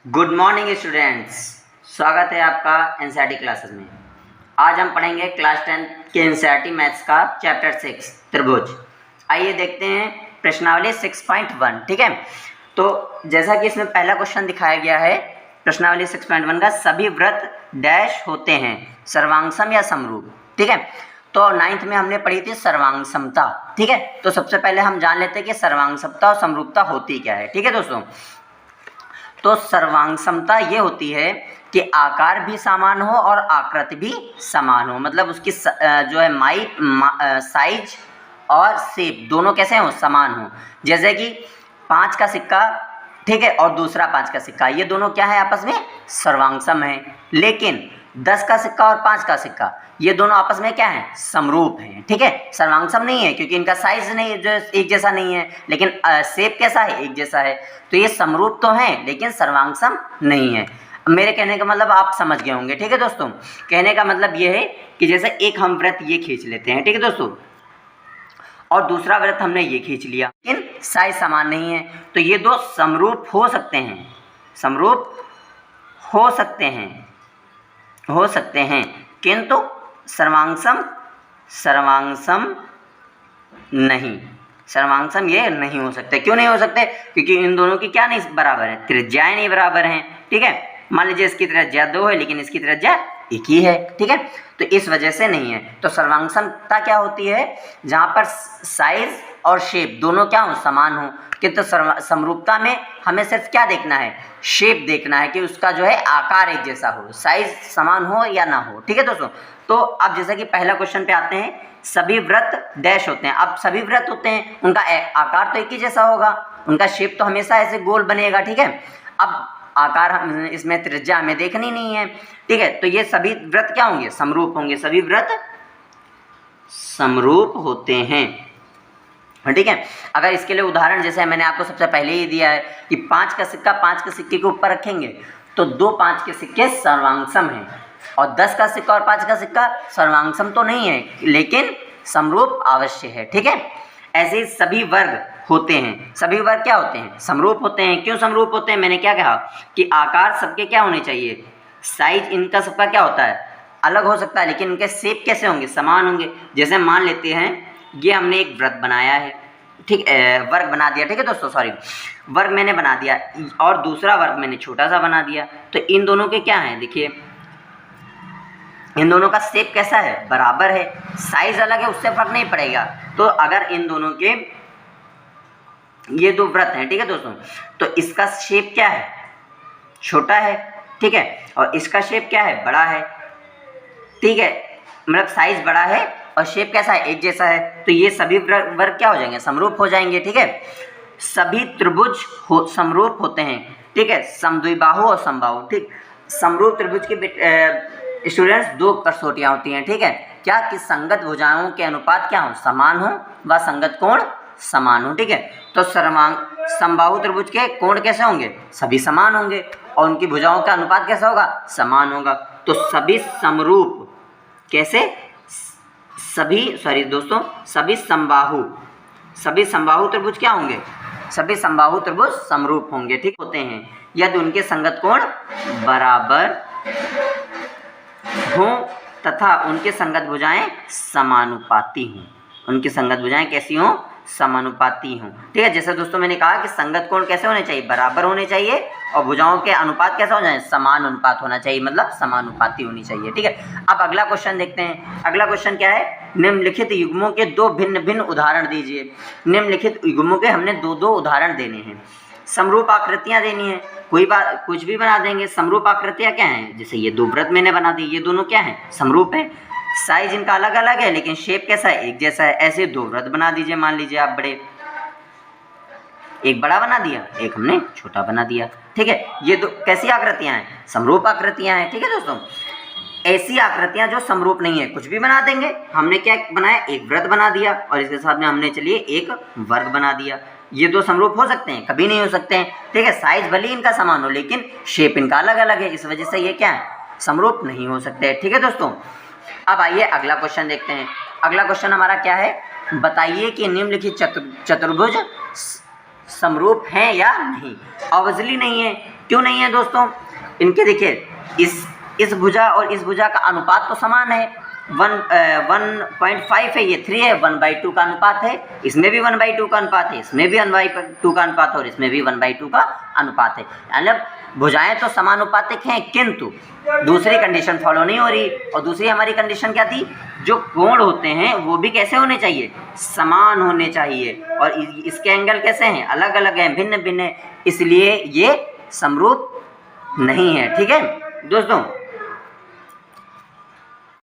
Good morning students, स्वागत है आपका एनसीईआरटी क्लासेस में। आज हम पढ़ेंगे क्लास 10 के एनसीईआरटी मैथ्स का चैप्टर 6 त्रिभुज। आइए देखते हैं प्रश्नावली 6.1। ठीक है, तो जैसा कि इसमें पहला क्वेश्चन दिखाया गया है प्रश्नावली 6.1 का, सभी वृत्त डैश होते हैं सर्वांगसम या समरूप। ठीक है, तो 9th में हमने पढ़ी थी सर्वांगसमता। ठीक है, तो सबसे पहले हम जान लेते हैं कि सर्वांगसमता और समरूपता होती क्या है। ठीक है दोस्तों, तो सर्वांगसमता ये होती है कि आकार भी समान हो और आकृति भी समान हो, मतलब उसकी जो है साइज और शेप दोनों कैसे हो, समान हो। जैसे कि 5 का सिक्का, ठीक है, और दूसरा 5 का सिक्का, ये दोनों क्या है, आपस में सर्वांगसम है। लेकिन 10 का सिक्का और 5 का सिक्का ये दोनों आपस में क्या है, समरूप हैं। ठीक है, सर्वांगसम नहीं है क्योंकि इनका साइज नहीं जो एक जैसा नहीं है, लेकिन शेप कैसा है, एक जैसा है। तो ये समरूप तो हैं लेकिन सर्वांगसम नहीं है। मेरे कहने का मतलब आप समझ गए होंगे। ठीक है दोस्तों, कहने का मतलब ये है कि जैसे एक हम वृत्त ये खींच लेते हैं, ठीक है दोस्तों, और दूसरा वृत्त हमने ये खींच लिया, लेकिन साइज समान नहीं है, तो ये दो समरूप हो सकते हैं, समरूप हो सकते हैं, किंतु सर्वांगसम नहीं, सर्वांगसम ये नहीं हो सकते। क्यों नहीं हो सकते? क्योंकि इन दोनों की क्या नहीं बराबर है, त्रिज्याएं नहीं बराबर हैं। ठीक है, मान लीजिए इसकी त्रिज्या 2 है लेकिन इसकी त्रिज्या 1 ही है। ठीक है, तो इस वजह से नहीं है। तो सर्वांगसमता क्या होती है, जहाँ पर साइज और शेप दोनों क्या हो, समान हो। किंतु समरूपता में हमें सिर्फ क्या देखना है, शेप देखना है कि उसका जो है आकार एक जैसा हो, साइज समान हो या ना हो। ठीक है दोस्तों, तो अब जैसे कि पहला क्वेश्चन पे आते हैं, सभी वृत्त डैश होते हैं। अब सभी वृत्त होते हैं, उनका आकार तो एक ही जैसा होगा, उनका शेप तो हमेशा ऐसे गोल बनेगा। ठीक है, अब आकार हम इसमें त्रिज्या हमें देखनी नहीं है। ठीक है, तो ये सभी वृत्त क्या होंगे, समरूप होंगे, सभी वृत्त समरूप होते हैं। ठीक है, अगर इसके लिए उदाहरण जैसे मैंने आपको सबसे पहले ही दिया है कि 5 का सिक्का 5 के सिक्के के ऊपर रखेंगे तो 2 5 के सिक्के सर्वांगसम हैं, और 10 का सिक्का और 5 का सिक्का सर्वांगसम तो नहीं है लेकिन समरूप अवश्य है। ठीक है, ऐसे सभी वर्ग होते हैं, सभी वर्ग क्या होते हैं, समरूप होते हैं। क्यों समरूप होते हैं, मैंने क्या कहा कि आकार सबके क्या होने चाहिए, साइज इनका सबका क्या होता है, अलग हो सकता है, लेकिन इनके शेप कैसे होंगे, समान होंगे। जैसे मान लेते हैं ये हमने एक वृत्त बनाया है, ठीक, वर्ग बना दिया। ठीक है दोस्तों, सॉरी, वर्ग मैंने बना दिया और दूसरा वर्ग मैंने छोटा सा बना दिया, तो इन दोनों के क्या है, देखिए इन दोनों का शेप कैसा है, बराबर है, साइज अलग है, उससे फर्क नहीं पड़ेगा। तो अगर इन दोनों के ये दो वृत्त हैं, ठीक है दोस्तों, तो इसका शेप क्या है, छोटा है, ठीक है, और इसका शेप क्या है, बड़ा है। ठीक है, मतलब साइज बड़ा है और शेप कैसा है, एक जैसा है, तो ये सभी वर्ग क्या हो जाएंगे, समरूप हो जाएंगे। ठीक है, सभी त्रिभुज समरूप होते हैं। ठीक है, समद्विबाहु और समबाहु। ठीक, समरूप त्रिभुज के स्टूडेंट्स 2 कसौटियाँ होती हैं। ठीक है, क्या कि संगत भुजाओं के अनुपात क्या हो, समान हो, व संगत कोण समान हो। ठीक है, तो समबाहु त्रिभुज के कोण कैसे होंगे, सभी समान होंगे, और उनकी भुजाओं का अनुपात कैसा होगा, समान होगा। तो सभी समरूप कैसे, सभी समबाहु त्रिभुज क्या होंगे, सभी समबाहु त्रिभुज समरूप होंगे। ठीक होते हैं यदि उनके संगत कोण बराबर हों तथा उनके संगत भुजाएं समानुपाती हों। उनकी संगत भुजाएं कैसी हों, समानुपाती हों। ठीक है, जैसे दोस्तों मैंने कहा कि संगत कोण कैसे होने चाहिए, बराबर होने चाहिए, और भुजाओं के अनुपात कैसा हो जाए, समान अनुपात होना चाहिए, मतलब समानुपाती होनी चाहिए। ठीक है, अब अगला क्वेश्चन देखते हैं। अगला क्वेश्चन क्या है, निम्नलिखित युग्मों के 2 भिन्न भिन्न उदाहरण दीजिए। निम्नलिखित युग्मों के हमने 2 उदाहरण देने हैं। समरूप आकृतियां देनी है, कोई बात कुछ भी बना देंगे। समरूप आकृतियां क्या हैं, जैसे ये 2 वृत्त मैंने बना दी, ये दोनों क्या हैं, समरूप हैं, साइज इनका अलग अलग है लेकिन शेप कैसा है, एक जैसा है। ऐसे 2 वृत्त बना दीजिए, मान लीजिए आप बड़े, एक बड़ा बना दिया, एक हमने छोटा बना दिया। ठीक है, ये 2 कैसी आकृतियां हैं, समरूप आकृतियां हैं। ठीक है दोस्तों, ऐसी आकृतियां जो समरूप नहीं है कुछ भी बना देंगे। हमने क्या बनाया, एक वृत्त बना दिया और इसके साथ में हमने चलिए एक वर्ग बना दिया। ये 2 समरूप हो सकते हैं, कभी नहीं हो सकते हैं। ठीक है, साइज भले इनका समान हो लेकिन शेप इनका अलग अलग है, इस वजह से ये क्या है, समरूप नहीं हो सकते। ठीक है दोस्तों, अब आइए अगला क्वेश्चन देखते हैं। अगला क्वेश्चन हमारा क्या है, बताइए कि निम्नलिखित चतुर्भुज समरूप हैं या नहीं। ऑब्वियसली नहीं है, क्यों नहीं है दोस्तों? इनके देखिए इस भुजा और इस भुजा का अनुपात तो समान है, 1.5 है, ये 3 है, 1/2 का अनुपात है, इसमें भी 1/2 का अनुपात है, इसमें भी 1/2 का अनुपात है और इसमें भी 1/2 का अनुपात है। यानी भुजाएं तो समानुपातिक हैं, किंतु दूसरी कंडीशन फॉलो नहीं हो रही। और दूसरी हमारी कंडीशन क्या थी? जो कोण होते हैं वो भी कैसे होने चाहिए? समान होने चाहिए। और इसके एंगल कैसे हैं? अलग अलग हैं, भिन्न भिन्न है, इसलिए ये समरूप नहीं है। ठीक है दोस्तों।